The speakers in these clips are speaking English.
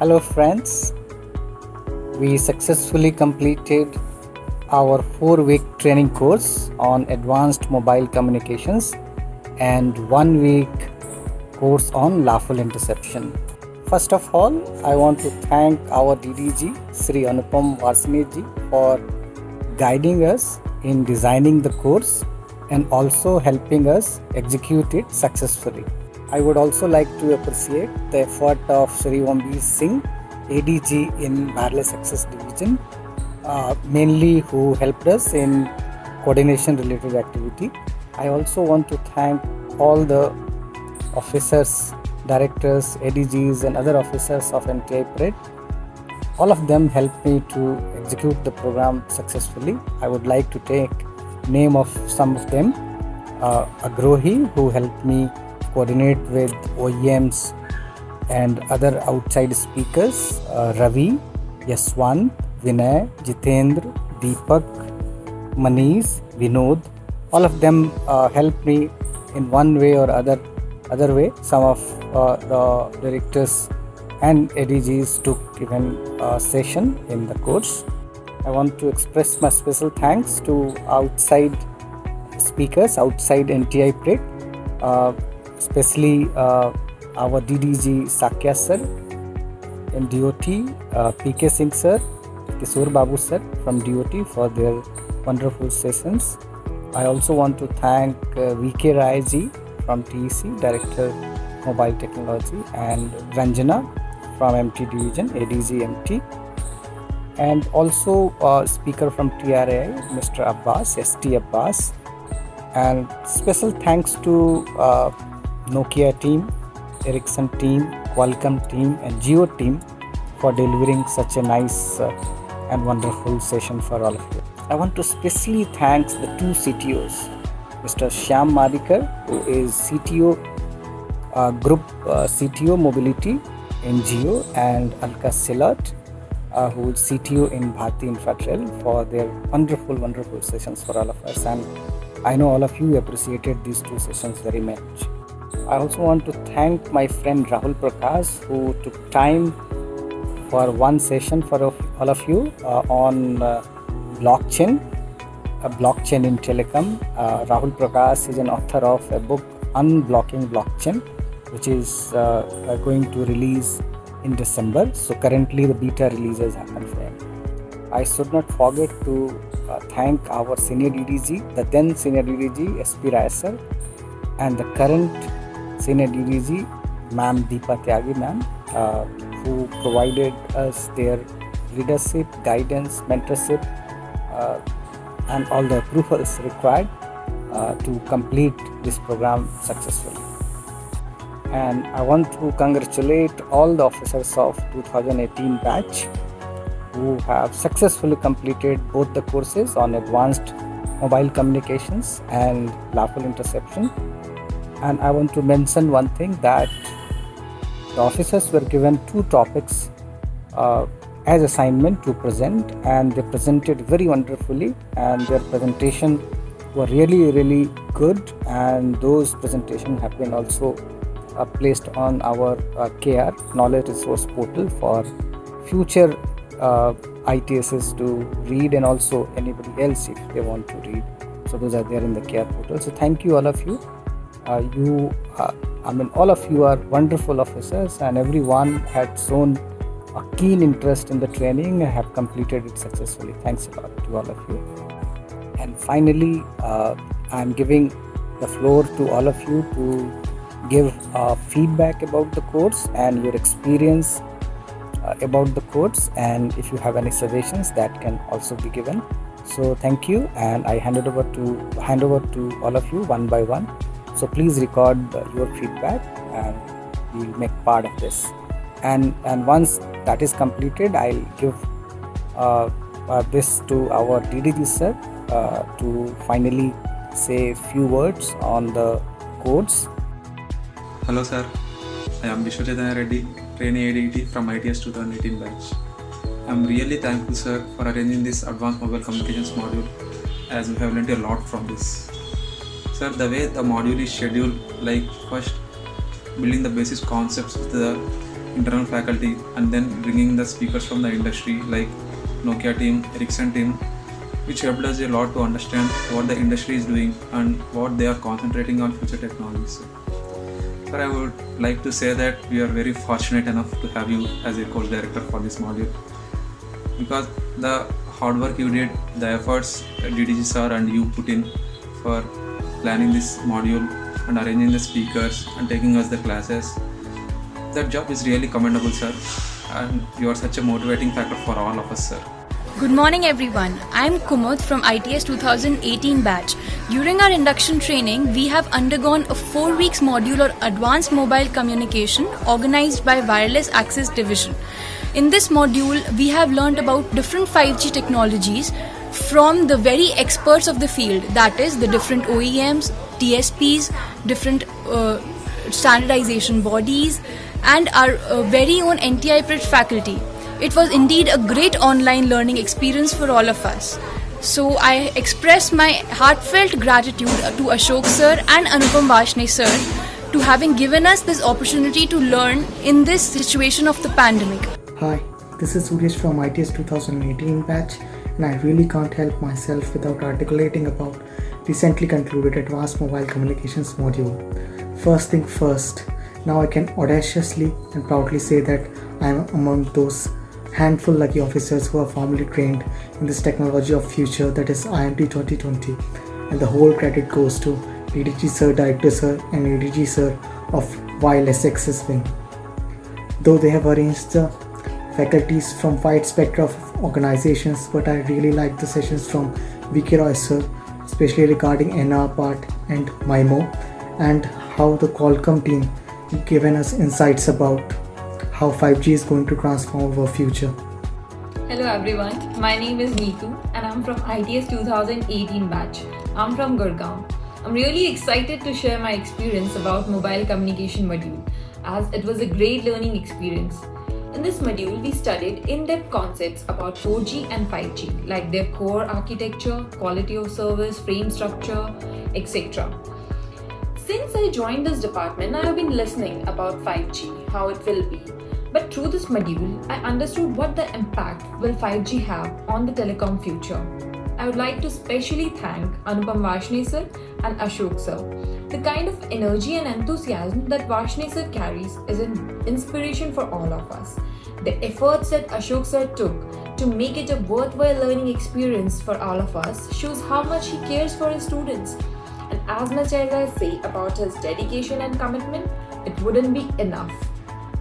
Hello friends, we successfully completed our 4-week training course on advanced mobile communications and 1-week course on lawful interception. First of all, I want to thank our DDG Sri Anupam Varsaneji for guiding us in designing the course and also helping us execute it successfully. I would also like to appreciate the effort of Sri Ombi Singh, ADG in Wireless Access Division, mainly who helped us in coordination related activity. I also want to thank all the officers, directors, ADGs and other officers of NTI Parade. All of them helped me to execute the program successfully. I would like to take name of some of them. Agrohi, who helped me coordinate with OEMs and other outside speakers, Ravi, Yaswant, Vinay, Jitendra, Deepak, Manish, Vinod. All of them helped me in one way or other way. Some of the directors and ADGs took even a session in the course. I want to express my special thanks to outside speakers outside NTI Parade, especially our DDG Sakya sir in DOT, PK Singh sir, Kishore Babu sir from DOT for their wonderful sessions. I also want to thank VK Rai ji from TEC, Director Mobile Technology, and Ranjana from MT Division, ADG MT, and also speaker from TRAI, Mr. Abbas, ST Abbas, and special thanks to Nokia team, Ericsson team, Qualcomm team and Jio team for delivering such a nice and wonderful session for all of you. I want to specially thank the two CTOs, Mr. Shyam Madikar, who is CTO Group CTO Mobility in Jio, and Alka Silat, who is CTO in Bharti Infratrail, for their wonderful sessions for all of us. And I know all of you appreciated these two sessions very much. I also want to thank my friend Rahul Prakash, who took time for one session for all of you on blockchain, blockchain in telecom. Rahul Prakash is an author of a book, Unblocking Blockchain, which is going to release in December. So currently the beta releases happen for him. I should not forget to thank our senior DDG, the then senior DDG SP Rai sir, and the current senior DDG Ma'am Deepa Tyagi ma'am, who provided us their leadership, guidance, mentorship, and all the approvals required to complete this program successfully. And I want to congratulate all the officers of 2018 batch who have successfully completed both the courses on advanced mobile communications and lawful interception. And I want to mention one thing, that the officers were given 2 topics as assignment to present, and they presented very wonderfully, and their presentation were really good, and those presentations have been also placed on our KR Knowledge Resource Portal for future ITSs to read, and also anybody else if they want to read. So those are there in the KR portal. So thank you all of you. All of you are wonderful officers, and everyone had shown a keen interest in the training and have completed it successfully. Thanks a lot to all of you. And finally, I'm giving the floor to all of you to give feedback about the course and your experience about the course, and if you have any suggestions that can also be given. So thank you, and I hand over to all of you one by one. So please record your feedback, and we'll make part of this. And once that is completed, I'll give this to our DDG sir to finally say a few words on the course. Hello sir, I am Vishwa Chaitanya Reddy, trainee ADT from ITS 2018 batch. I am really thankful sir for arranging this advanced mobile communications module, as we have learned a lot from this. Sir, the way the module is scheduled, like first building the basic concepts of the internal faculty and then bringing the speakers from the industry like Nokia team, Ericsson team, which helped us a lot to understand what the industry is doing and what they are concentrating on future technologies. Sir, I would like to say that we are very fortunate enough to have you as a course director for this module, because the hard work you did, the efforts DDG sir and you put in for planning this module and arranging the speakers and taking us the classes, that job is really commendable, sir, and you are such a motivating factor for all of us, sir. Good morning everyone. I am Kumud from ITS 2018 batch. During our induction training, we have undergone a 4 weeks module on advanced mobile communication organized by Wireless Access Division. In this module, we have learned about different 5G technologies from the very experts of the field, that is the different OEMs, TSPs, different standardization bodies and our very own NTI Prit faculty. It was indeed a great online learning experience for all of us. So I express my heartfelt gratitude to Ashok sir and Anupam Vashne sir to having given us this opportunity to learn in this situation of the pandemic. Hi, this is Suresh from ITS 2018 batch, and I really can't help myself without articulating about recently concluded Advanced Mobile Communications module. First thing first, now I can audaciously and proudly say that I am among those handful lucky officers who are formally trained in this technology of future, that is IMT 2020, and the whole credit goes to DDG sir, director sir and ADG sir of Wireless Access Wing. Though they have arranged the faculties from wide spectrum of organizations, but I really like the sessions from VK Roy sir, especially regarding NR part and MIMO, and how the Qualcomm team given us insights about how 5G is going to transform our future. Hello everyone, my name is Neetu and I'm from ITS 2018 batch. I'm from Gurgaon. I'm really excited to share my experience about mobile communication module, as it was a great learning experience. In this module, we studied in-depth concepts about 4G and 5G, like their core architecture, quality of service, frame structure, etc. Since I joined this department, I have been listening about 5G, how it will be. But through this module, I understood what the impact will 5G have on the telecom future. I would like to specially thank Anupam Vashne sir and Ashok sir. The kind of energy and enthusiasm that Vashne sir carries is an inspiration for all of us. The efforts that Ashok sir took to make it a worthwhile learning experience for all of us shows how much he cares for his students. And as much as I say about his dedication and commitment, it wouldn't be enough.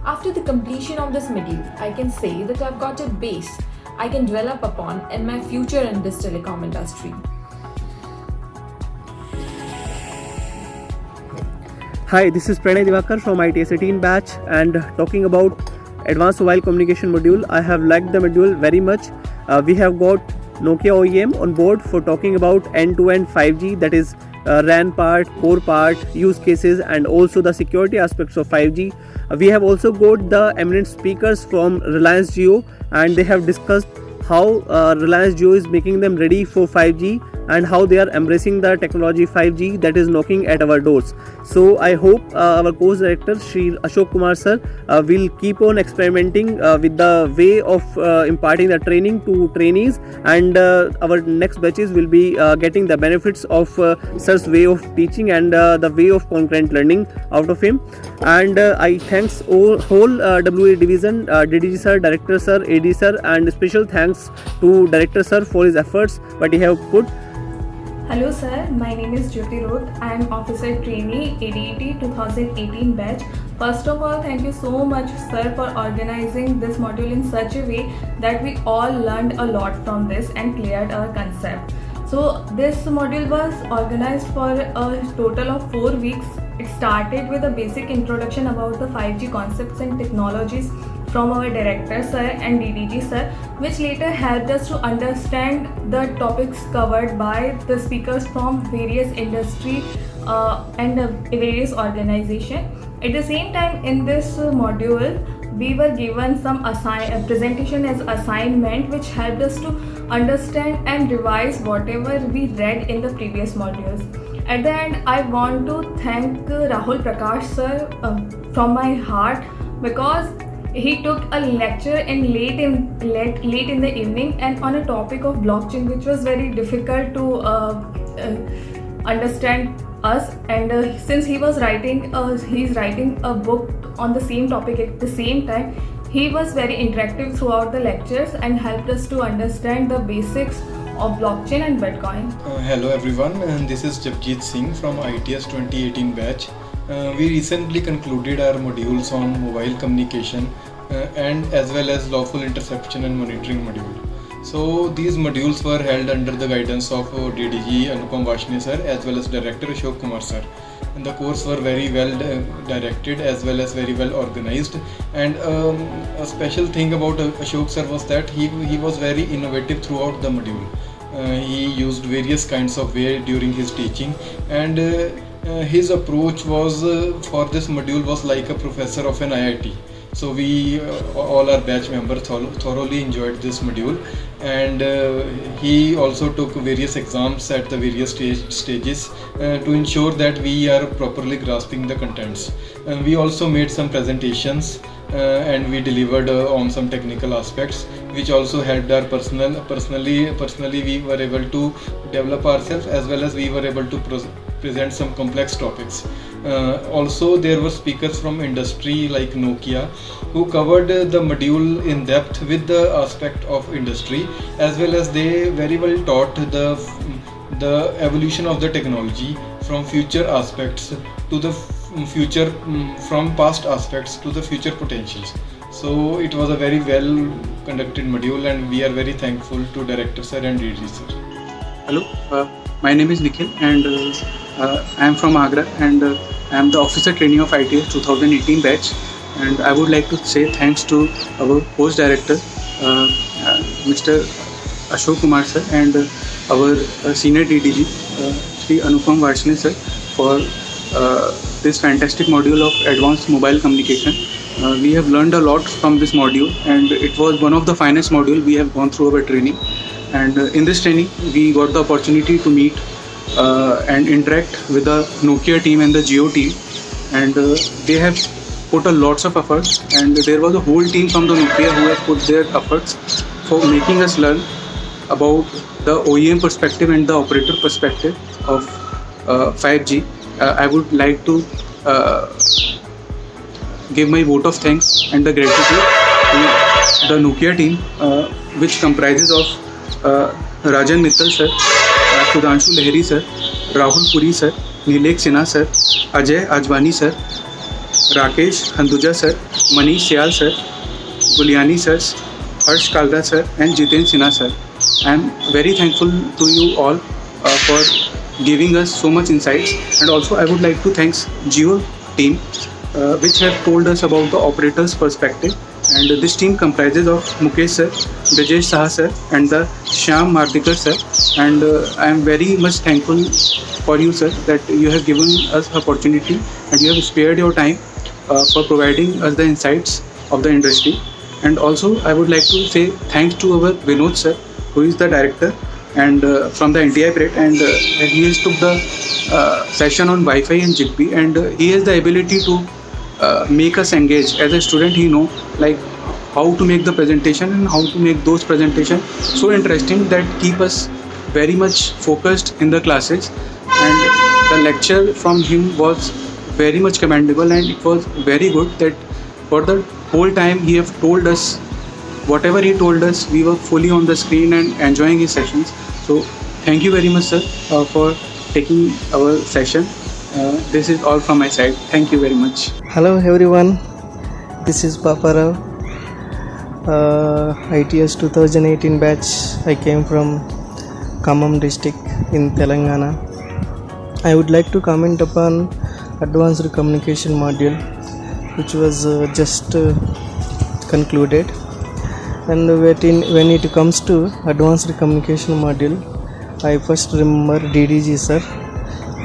After the completion of this module, I can say that I've got a base I can develop upon in my future in this telecom industry. Hi, this is Pranay Divakar from ITS 18 batch, and talking about Advanced Mobile Communication module, I have liked the module very much. We have got Nokia OEM on board for talking about end-to-end 5G, that is RAN part, core part, use cases, and also the security aspects of 5G. We have also got the eminent speakers from Reliance Jio, and they have discussed how Reliance Jio is making them ready for 5G and how they are embracing the technology 5G that is knocking at our doors. So I hope our course director Shri Ashok Kumar sir will keep on experimenting with the way of imparting the training to trainees, and our next batches will be getting the benefits of sir's way of teaching and the way of concurrent learning out of him. And I thanks whole WA division, DDG sir, director sir, AD sir, and special thanks to director sir for his efforts what he have put. Hello sir, my name is Jyoti Roth. I am officer trainee ADET 2018 batch. First of all, thank you so much sir for organizing this module in such a way that we all learned a lot from this and cleared our concept. So this module was organized for a total of 4 weeks. It started with a basic introduction about the 5G concepts and technologies from our director sir and DDG sir, which later helped us to understand the topics covered by the speakers from various industry and various organizations. At the same time, in this module, we were given some presentation as assignment, which helped us to understand and revise whatever we read in the previous modules. At the end, I want to thank Rahul Prakash sir from my heart, because he took a lecture in late in the evening and on a topic of blockchain, which was very difficult to understand us. And since he's writing a book on the same topic at the same time, he was very interactive throughout the lectures and helped us to understand the basics of blockchain and Bitcoin. Hello everyone, and this is Japjit Singh from ITS 2018 batch. We recently concluded our modules on mobile communication and as well as lawful interception and monitoring module. So these modules were held under the guidance of DDG Anupam Varshney sir as well as Director Ashok Kumar sir. And the course were very well directed as well as very well organized. And a special thing about Ashok sir was that he was very innovative throughout the module. He used various kinds of way during his teaching, and his approach was for this module was like a professor of an IIT. So we all our batch members thoroughly enjoyed this module, and he also took various exams at the various stages to ensure that we are properly grasping the contents. We also made some presentations and we delivered on some technical aspects, which also helped our personally we were able to develop ourselves as well as we were able to present some complex topics. Also there were speakers from industry like Nokia who covered the module in depth with the aspect of industry, as well as they very well taught the evolution of the technology from future aspects to the future, from past aspects to the future potentials. So it was a very well conducted module, and we are very thankful to Director sir and DD sir. Hello, my name is Nikhil, and I am from Agra, and I am the officer trainee of ITS 2018 batch. And I would like to say thanks to our post director, Mr. Ashok Kumar sir, and our senior DDG, Shri Anupam Varshney sir, for this fantastic module of advanced mobile communication. We have learned a lot from this module, and it was one of the finest modules we have gone through our training. And in this training, we got the opportunity to meet and interact with the Nokia team and the Jio team, and they have put a lots of efforts, and there was a whole team from the Nokia who have put their efforts for making us learn about the OEM perspective and the operator perspective of 5G. I would like to give my vote of thanks and the gratitude to the Nokia team, which comprises of Rajan Mittal sir, Sudhanshu Lahiri sir, Rahul Puri sir, Nilek Sinha sir, Ajay Ajwani sir, Rakesh Handuja sir, Manish Syal sir, Guliani sir, Harsh Kalra sir, and Jiten Sinha sir. I am very thankful to you all for giving us so much insights, and also I would like to thank Jio team, which have told us about the operator's perspective. And this team comprises of Mukesh sir, Brajesh Saha sir, and the Shyam Mardikar sir. And I am very much thankful for you sir that you have given us opportunity and you have spared your time for providing us the insights of the industry. And also I would like to say thanks to our Vinod sir, who is the director and from the NTI Parade, and he has took the session on Wi-Fi and Zigbee, and he has the ability to make us engage. As a student, he know like how to make the presentation and how to make those presentations so interesting that keep us very much focused in the classes. And the lecture from him was very much commendable, and it was very good that for the whole time he have told us whatever he told us, we were fully on the screen and enjoying his sessions. So thank you very much sir for taking our session. This is all from my side. Thank you very much. Hello everyone, this is Papa Rao, ITS 2018 batch. I came from Khammam district in Telangana. I would like to comment upon advanced communication module, which was just concluded. And when it comes to advanced communication module, I first remember DDG sir,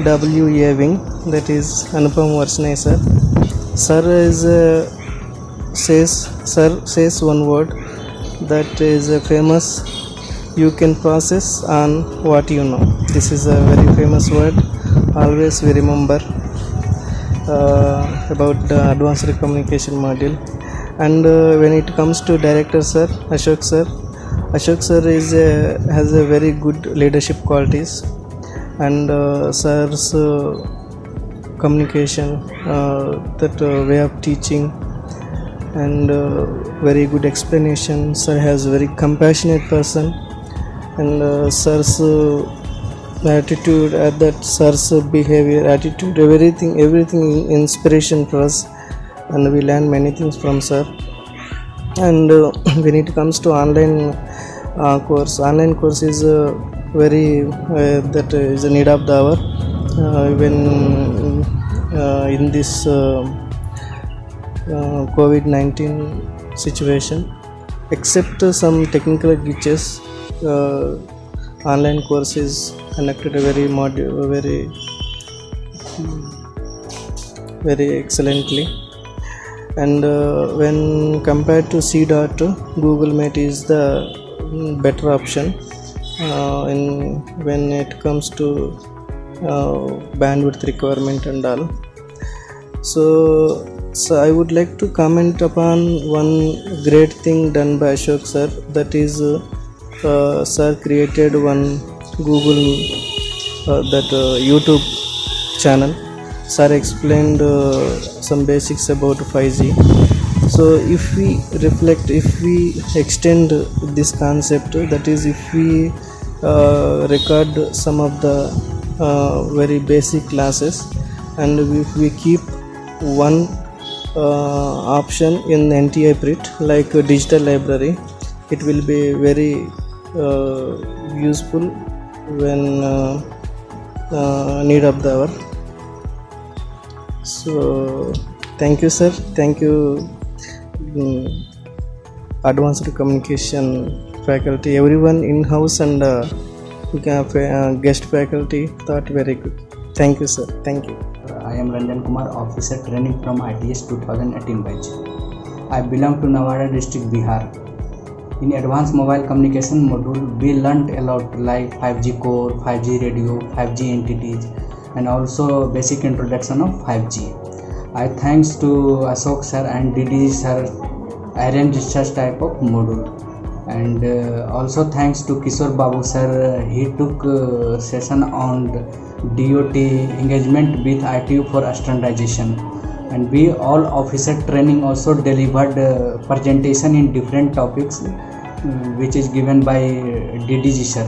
WA wing, that is Anupam Varshney sir. Sir says one word that is famous: you can process on what you know. This is a very famous word. Always we remember about the advanced communication module. And when it comes to director sir, Ashok sir has a very good leadership qualities, and sir's communication, that way of teaching, and very good explanation. Sir has very compassionate person, and sir's attitude, that sir's behavior, attitude, everything inspiration for us, and we learn many things from sir. And when it comes to online course is very that is a need of the hour, even in this COVID-19 situation. Except some technical glitches, online course is conducted very excellently. And when compared to C. Google Meet is the better option when it comes to bandwidth requirement and all. So I would like to comment upon one great thing done by Ashok sir, that is sir created one Google YouTube channel. Sir explained some basics about 5G. So if we extend this concept, that is if we record some of the very basic classes, and if we keep one option in NTI PRIT like a digital library, it will be very useful when need of the hour. So thank you sir, thank you advanced communication faculty, everyone in house, and guest faculty, thought very good. Thank you sir, thank you. I am Ranjan Kumar, officer training from ITS 2018 batch. I belong to Nawada district, Bihar. In advanced mobile communication module, we learned a lot like 5G core, 5G radio, 5G entities, and also basic introduction of 5G. I thanks to Ashok sir and DDG sir arranged such type of module, and also thanks to Kishore Babu sir, he took session on DOT engagement with ITU for standardization, and we all officer training also delivered presentation in different topics which is given by DDG sir.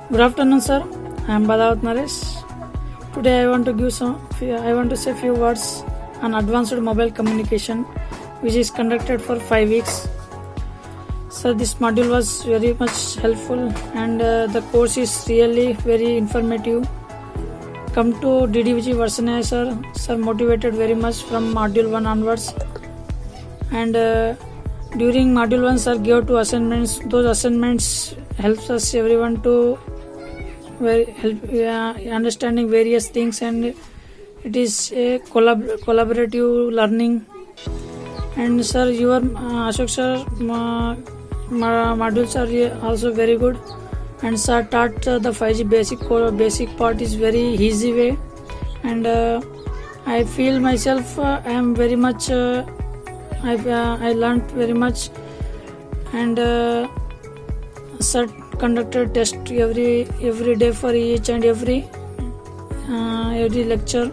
Good afternoon sir, I am Badawat Naresh. Today I want to say few words on advanced mobile communication, which is conducted for 5 weeks. So this module was very much helpful, and the course is really very informative. Come to DDVG Varsane sir motivated very much from module 1 onwards, and during module 1 sir gave 2 assignments. Those assignments helps us everyone to understanding various things, and it is a collaborative learning. And sir, your Ashok sir modules are also very good, and sir taught the 5G basic part is very easy way, and I feel myself I am very much I learned very much, and sir conducted test every day for each and every lecture.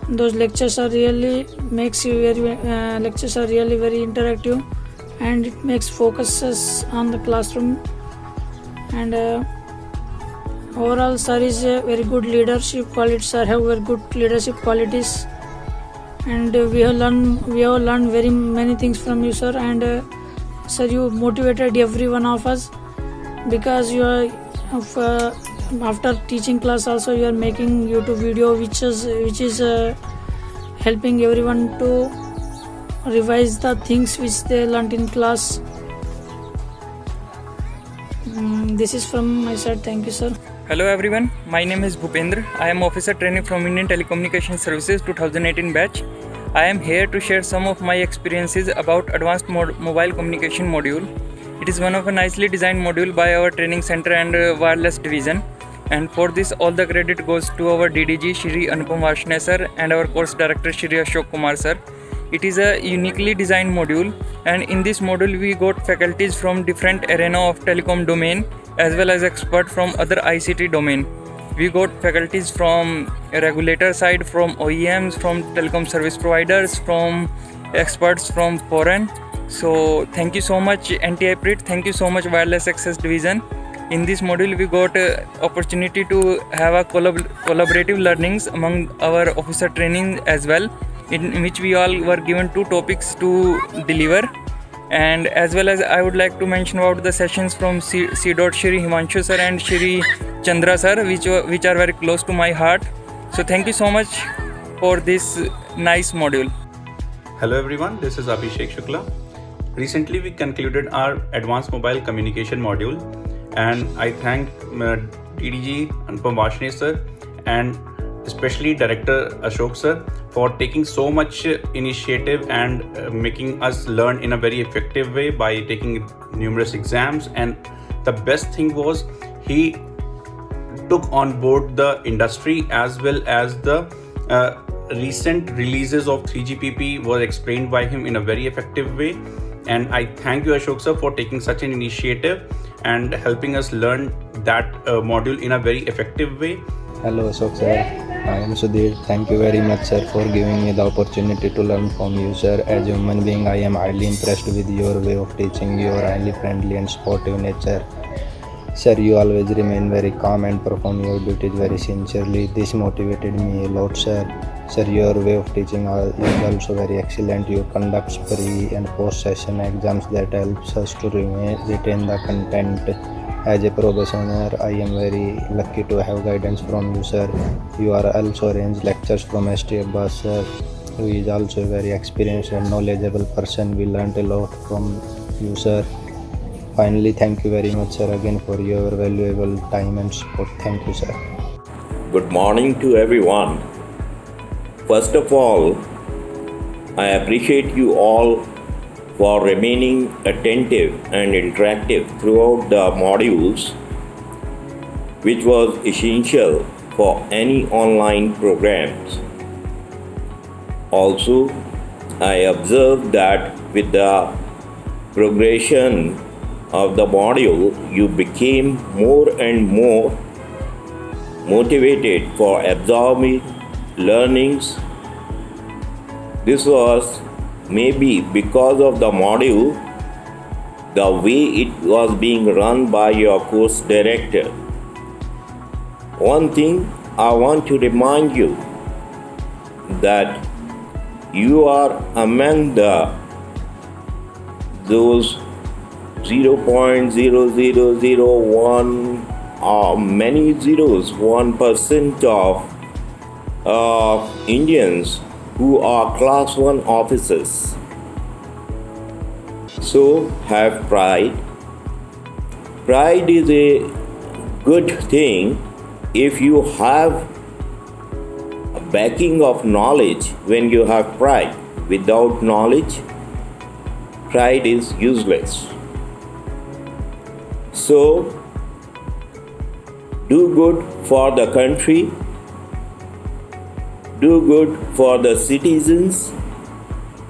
Those lectures are really makes you lectures are really very interactive, and it makes focuses on the classroom. And overall sir is a very good leadership qualities. Sir have very good leadership qualities, and we have learned very many things from you sir. And sir, you motivated every one of us, because you are after teaching class also you are making YouTube video which is helping everyone to revise the things which they learnt in class. This is from my side. Thank you sir. Hello everyone, my name is Bhupendra. I am officer training from Indian Telecommunication Services 2018 batch. I am here to share some of my experiences about advanced mobile communication module. It is one of a nicely designed module by our training center and wireless division, and for this all the credit goes to our DDG Shri Anupam Varsane sir and our course director Shri Ashok Kumar sir. It is a uniquely designed module, and in this module we got faculties from different arena of telecom domain as well as expert from other ICT domain. We got faculties from regulator side, from OEMs, from telecom service providers, from experts from foreign. So thank you so much NTI-PRIT, thank you so much Wireless Access Division. In this module we got opportunity to have a collaborative learnings among our officer training as well, in which we all were given 2 topics to deliver. And as well as I would like to mention about the sessions from C. Shri Himanshu sir and Shri Chandra sir, which are very close to my heart. So thank you so much for this nice module. Hello everyone, this is Abhishek Shukla. Recently we concluded our Advanced Mobile Communication module, and I thank DDG Anupam Vashne sir and especially Director Ashok sir for taking so much initiative and making us learn in a very effective way by taking numerous exams. And the best thing was he took on board the industry as well as the recent releases of 3GPP were explained by him in a very effective way. And I thank you Ashok sir for taking such an initiative and helping us learn that module in a very effective way. Hello Ashok sir, I am Sudhir. Thank you very much sir for giving me the opportunity to learn from you sir. As a human being, I am highly impressed with your way of teaching, your highly friendly and sportive nature. Sir, you always remain very calm and perform your duties very sincerely. This motivated me a lot sir. Sir, your way of teaching is also very excellent. You conduct pre and post session exams that helps us to retain the content. As a probationer, I am very lucky to have guidance from you sir. You are also arranged lectures from ST Abbas sir, who is also a very experienced and knowledgeable person. We learnt a lot from you sir. Finally, thank you very much sir again for your valuable time and support. Thank you sir. Good morning to everyone. First of all, I appreciate you all for remaining attentive and interactive throughout the modules, which was essential for any online programs. Also, I observed that with the progression of the module, you became more and more motivated for absorbing learnings. This was maybe because of the module, the way it was being run by your course director. One thing I want to remind you that you are among those 0.0001 or many zeros 1% of Indians who are class 1 officers. So have pride. Pride is a good thing if you have a backing of knowledge. When you have pride, without knowledge, pride is useless. So do good for the country, do good for the citizens,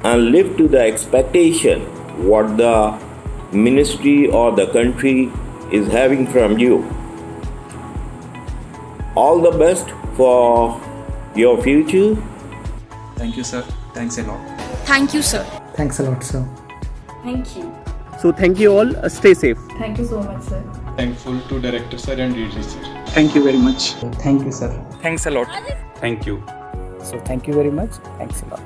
and live to the expectation what the ministry or the country is having from you. All the best for your future. Thank you sir, thanks a lot. Thank you sir. Thanks a lot sir. Thank you. So thank you all. Stay safe. Thank you so much sir. Thankful to Director sir and DD sir. Thank you very much. Thank you sir. Thanks a lot. Thank you. So thank you very much. Thanks a lot.